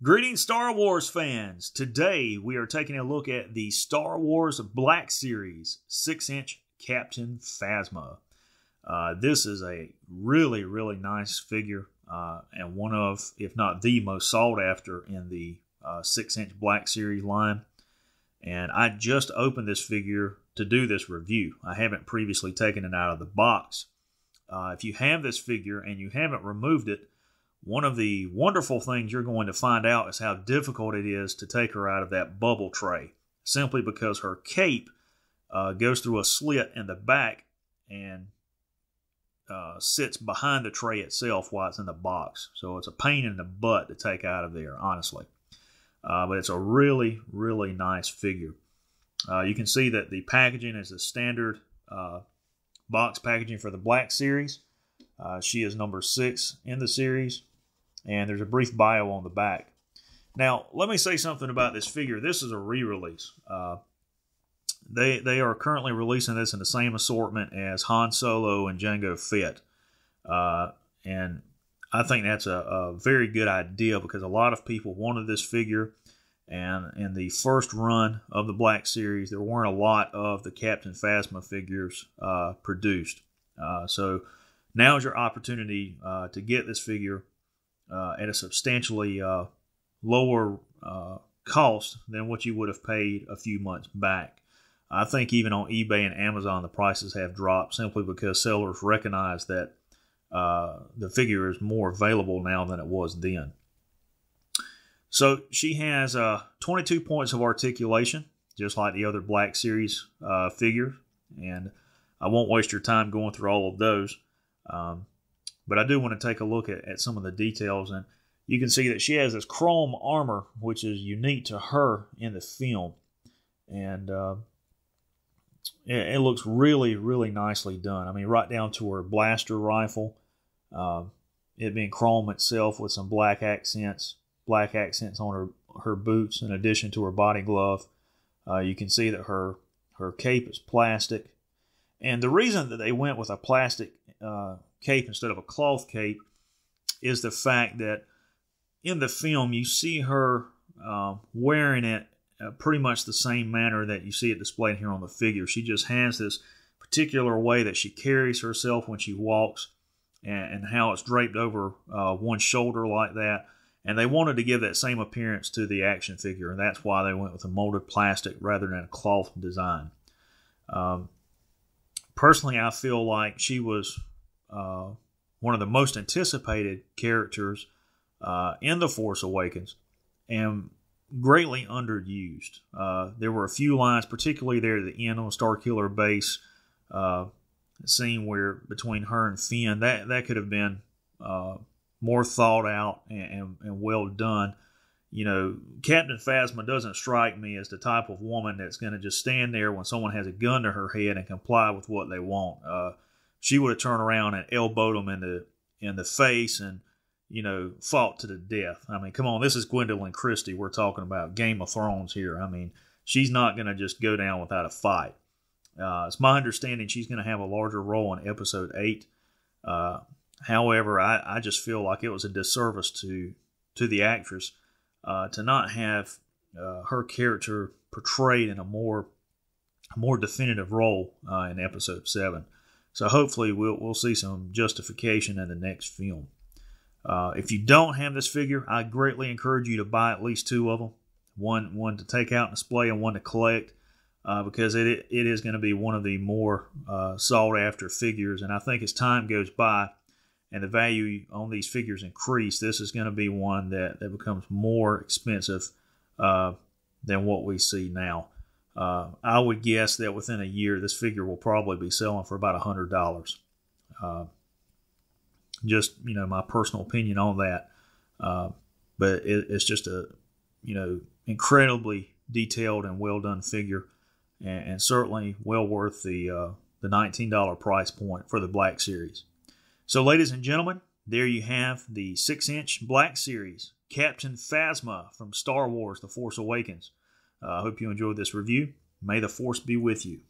Greetings, Star Wars fans. Today we are taking a look at the Star Wars Black Series 6-inch Captain Phasma. This is a really nice figure and one of, if not the most sought after in the 6-inch Black Series line. And I just opened this figure to do this review. I haven't previously taken it out of the box. If you have this figure and you haven't removed it, one of the wonderful things you're going to find out is how difficult it is to take her out of that bubble tray, simply because her cape goes through a slit in the back and sits behind the tray itself while it's in the box. So it's a pain in the butt to take out of there, honestly. But it's a really nice figure. You can see that the packaging is the standard box packaging for the Black Series. She is number 6 in the series, and there's a brief bio on the back. Now, let me say something about this figure. This is a re-release. They are currently releasing this in the same assortment as Han Solo and Jango Fett. And I think that's a very good idea because a lot of people wanted this figure. And in the first run of the Black Series, there weren't a lot of the Captain Phasma figures produced. So now's your opportunity to get this figure at a substantially lower cost than what you would have paid a few months back. I think even on eBay and Amazon, the prices have dropped simply because sellers recognize that the figure is more available now than it was then. So she has 22 points of articulation, just like the other Black Series figures. And I won't waste your time going through all of those. But I do want to take a look at some of the details. And you can see that she has this chrome armor, which is unique to her in the film. And it looks really nicely done. I mean, right down to her blaster rifle. It being chrome itself with some black accents on her boots in addition to her body glove. You can see that her cape is plastic. And the reason that they went with a plastic cape instead of a cloth cape is the fact that in the film you see her wearing it pretty much the same manner that you see it displayed here on the figure. She just has this particular way that she carries herself when she walks and how it's draped over one shoulder like that. And they wanted to give that same appearance to the action figure, and that's why they went with a molded plastic rather than a cloth design. Personally, I feel like she was one of the most anticipated characters in The Force Awakens and greatly underused. There were a few lines, particularly there at the end on Starkiller base, scene where between her and Finn, that could have been more thought out and well done. You know, Captain Phasma doesn't strike me as the type of woman that's going to just stand there when someone has a gun to her head and comply with what they want. She would have turned around and elbowed them in the face and, you know, fought to the death. I mean, come on, this is Gwendolyn Christie. We're talking about Game of Thrones here. I mean, she's not going to just go down without a fight. It's my understanding she's going to have a larger role in Episode 8. However, I just feel like it was a disservice to the actress to not have her character portrayed in a more definitive role in Episode 7. So hopefully we'll see some justification in the next film. If you don't have this figure, I greatly encourage you to buy at least 2 of them. One to take out and display and one to collect. Because it is going to be one of the more sought after figures. And I think as time goes by and the value on these figures increase, this is going to be one that becomes more expensive than what we see now. I would guess that within a year, this figure will probably be selling for about $100. Just, you know, my personal opinion on that. But it's just a, you know, incredibly detailed and well done figure. And certainly well worth the $19 price point for the Black Series. So, ladies and gentlemen, there you have the 6-inch Black Series Captain Phasma from Star Wars The Force Awakens. I hope you enjoyed this review. May the Force be with you.